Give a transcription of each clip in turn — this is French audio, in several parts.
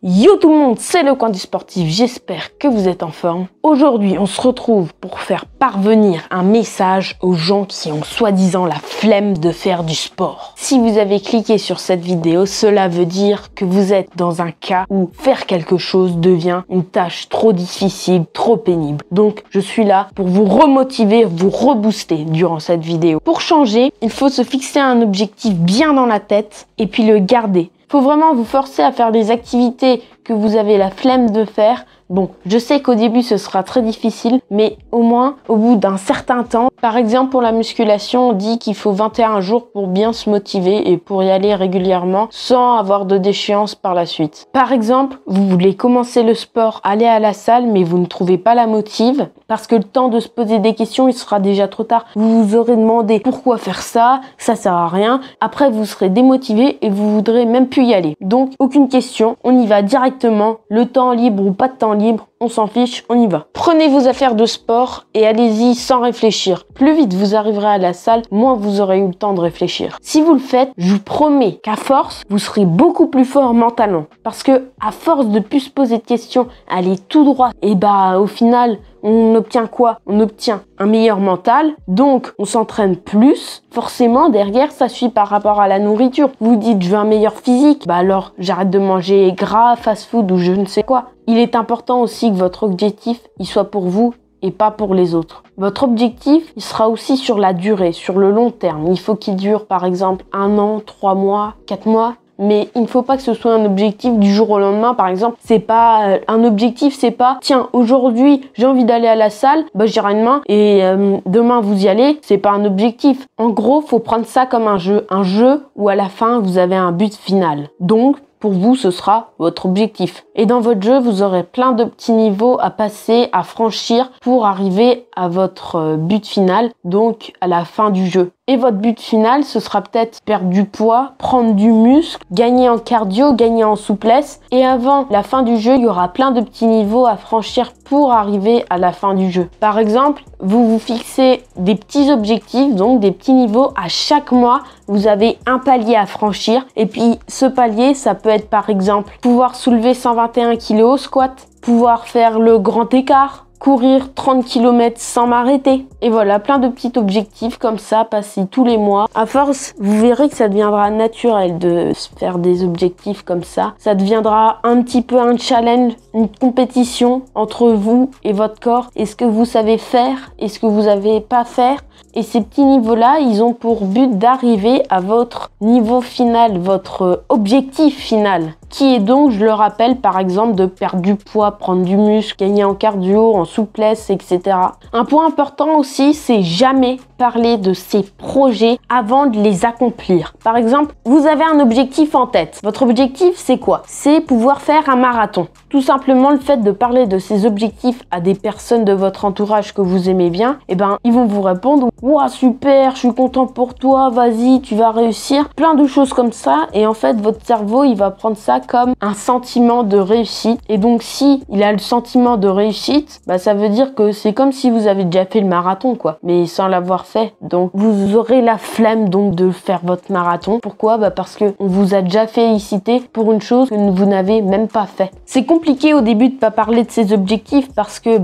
Yo tout le monde, c'est le coin du sportif, j'espère que vous êtes en forme. Aujourd'hui, on se retrouve pour faire parvenir un message aux gens qui ont soi-disant la flemme de faire du sport. Si vous avez cliqué sur cette vidéo, cela veut dire que vous êtes dans un cas où faire quelque chose devient une tâche trop difficile, trop pénible. Donc, je suis là pour vous remotiver, vous rebooster durant cette vidéo. Pour changer, il faut se fixer un objectif bien dans la tête et puis le garder. Il faut vraiment vous forcer à faire des activités que vous avez la flemme de faire. Bon, je sais qu'au début ce sera très difficile, mais au moins au bout d'un certain temps, par exemple pour la musculation, on dit qu'il faut 21 jours pour bien se motiver et pour y aller régulièrement sans avoir de déchéance par la suite. Par exemple, vous voulez commencer le sport, aller à la salle, mais vous ne trouvez pas la motive parce que le temps de se poser des questions, il sera déjà trop tard. Vous vous aurez demandé pourquoi faire ça sert à rien. Après, vous serez démotivé et vous voudrez même plus y aller. Donc, aucune question, on y va directement, le temps libre ou pas de temps libre, on s'en fiche, on y va. Prenez vos affaires de sport et allez-y sans réfléchir. Plus vite vous arriverez à la salle, moins vous aurez eu le temps de réfléchir. Si vous le faites, je vous promets qu'à force, vous serez beaucoup plus fort mentalement. Parce que à force de plus se poser de questions, aller tout droit, et au final, on obtient quoi? On obtient un meilleur mental, donc on s'entraîne plus. Forcément, derrière, ça suit par rapport à la nourriture. Vous dites, je veux un meilleur physique, alors j'arrête de manger gras, fast-food ou je ne sais quoi. Il est important aussi que votre objectif, il soit pour vous et pas pour les autres. Votre objectif, il sera aussi sur la durée, sur le long terme. Il faut qu'il dure par exemple 1 an, 3 mois, 4 mois. Mais il ne faut pas que ce soit un objectif du jour au lendemain. Par exemple, c'est pas un objectif, c'est pas tiens, aujourd'hui j'ai envie d'aller à la salle, j'irai demain et demain vous y allez. C'est pas un objectif. En gros, faut prendre ça comme un jeu où à la fin vous avez un but final. Donc pour vous, ce sera votre objectif. Et dans votre jeu, vous aurez plein de petits niveaux à passer, à franchir pour arriver à votre but final, donc à la fin du jeu. Et votre but final, ce sera peut-être perdre du poids, prendre du muscle, gagner en cardio, gagner en souplesse. Et avant la fin du jeu, il y aura plein de petits niveaux à franchir pour arriver à la fin du jeu. Par exemple, vous vous fixez des petits objectifs, donc des petits niveaux. À chaque mois, vous avez un palier à franchir. Et puis, ce palier, ça peut être par exemple pouvoir soulever 121 kg au squat, pouvoir faire le grand écart, courir 30 km sans m'arrêter. Et voilà, plein de petits objectifs comme ça, passés tous les mois. À force, vous verrez que ça deviendra naturel de se faire des objectifs comme ça. Ça deviendra un petit peu un challenge, une compétition entre vous et votre corps. Est-ce que vous savez faire? Est-ce que vous savez pas faire? Et ces petits niveaux-là, ils ont pour but d'arriver à votre niveau final, votre objectif final, qui est donc, je le rappelle, par exemple, de perdre du poids, prendre du muscle, gagner en cardio, en souplesse, etc. Un point important aussi, c'est jamais parler de ces projets avant de les accomplir. Par exemple, vous avez un objectif en tête. Votre objectif, c'est quoi? C'est pouvoir faire un marathon. Tout simplement, le fait de parler de ces objectifs à des personnes de votre entourage que vous aimez bien, ils vont vous répondre « Ouah, super, je suis content pour toi, vas-y, tu vas réussir ». Plein de choses comme ça. Et en fait, votre cerveau, il va prendre ça comme un sentiment de réussite. Et donc, si il a le sentiment de réussite, ça veut dire que c'est comme si vous avez déjà fait le marathon, quoi. Mais sans l'avoir fait. Donc, vous aurez la flemme donc de faire votre marathon. Pourquoi? Parce que on vous a déjà félicité pour une chose que vous n'avez même pas fait. C'est compliqué au début de pas parler de ses objectifs parce que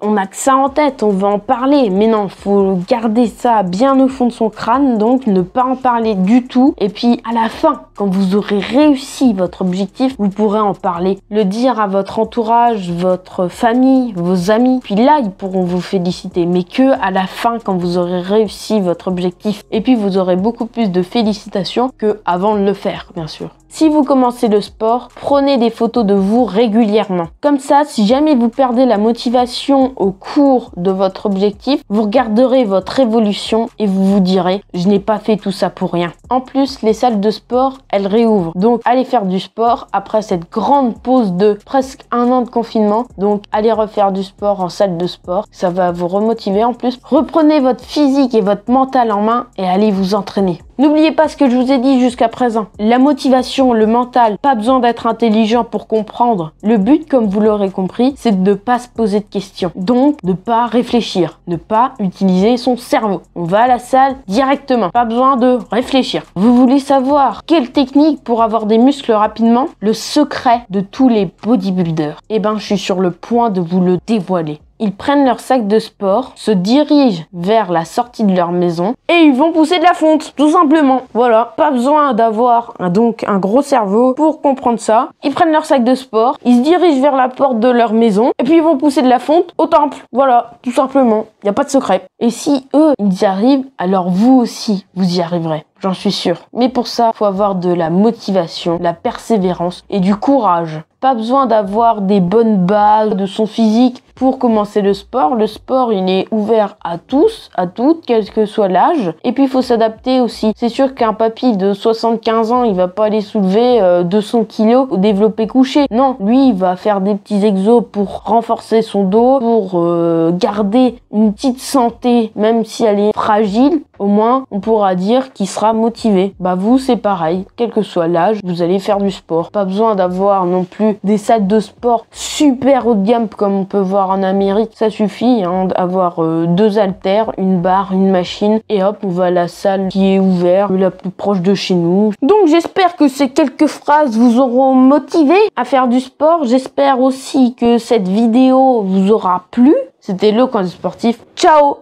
on a que ça en tête, on va en parler. Mais non, faut garder ça bien au fond de son crâne, donc ne pas en parler du tout. Et puis à la fin, quand vous aurez réussi votre objectif, vous pourrez en parler, le dire à votre entourage, votre famille, vos amis. Puis là, ils pourront vous féliciter, mais que à la fin, quand vous aurez réussi votre objectif. Et puis vous aurez beaucoup plus de félicitations que avant de le faire, bien sûr. Si vous commencez le sport, prenez des photos de vous régulièrement. Comme ça, si jamais vous perdez la motivation au cours de votre objectif, vous regarderez votre évolution et vous vous direz « je n'ai pas fait tout ça pour rien ». En plus, les salles de sport, elles réouvrent. Donc, allez faire du sport après cette grande pause de presque 1 an de confinement. Donc, allez refaire du sport en salle de sport. Ça va vous remotiver en plus. Reprenez votre physique et votre mental en main et allez vous entraîner. N'oubliez pas ce que je vous ai dit jusqu'à présent. La motivation, le mental, pas besoin d'être intelligent pour comprendre. Le but, comme vous l'aurez compris, c'est de ne pas se poser de questions. Donc, de ne pas réfléchir, ne pas utiliser son cerveau. On va à la salle directement, pas besoin de réfléchir. Vous voulez savoir quelle technique pour avoir des muscles rapidement? Le secret de tous les bodybuilders. Eh ben, je suis sur le point de vous le dévoiler. Ils prennent leur sac de sport, se dirigent vers la sortie de leur maison et ils vont pousser de la fonte, tout simplement. Voilà, pas besoin d'avoir donc un gros cerveau pour comprendre ça. Ils prennent leur sac de sport, ils se dirigent vers la porte de leur maison et puis ils vont pousser de la fonte au temple. Voilà, tout simplement. Il n'y a pas de secret. Et si eux, ils y arrivent, alors vous aussi, vous y arriverez. J'en suis sûre. Mais pour ça, il faut avoir de la motivation, de la persévérance et du courage. Pas besoin d'avoir des bonnes bases de son physique pour commencer le sport. Le sport, il est ouvert à tous, à toutes, quel que soit l'âge. Et puis, il faut s'adapter aussi. C'est sûr qu'un papy de 75 ans, il va pas aller soulever 200 kilos au développé couché. Non, lui, il va faire des petits exos pour renforcer son dos, pour garder une petite santé, même si elle est fragile. Au moins, on pourra dire qu'il sera motivé. Bah vous, c'est pareil. Quel que soit l'âge, vous allez faire du sport. Pas besoin d'avoir non plus des salles de sport super haut de gamme comme on peut voir en Amérique. Ça suffit d'avoir 2 haltères, une barre, une machine et hop, on va à la salle qui est ouverte, la plus proche de chez nous. Donc j'espère que ces quelques phrases vous auront motivé à faire du sport. J'espère aussi que cette vidéo vous aura plu. C'était le Coin du Sportif. Ciao!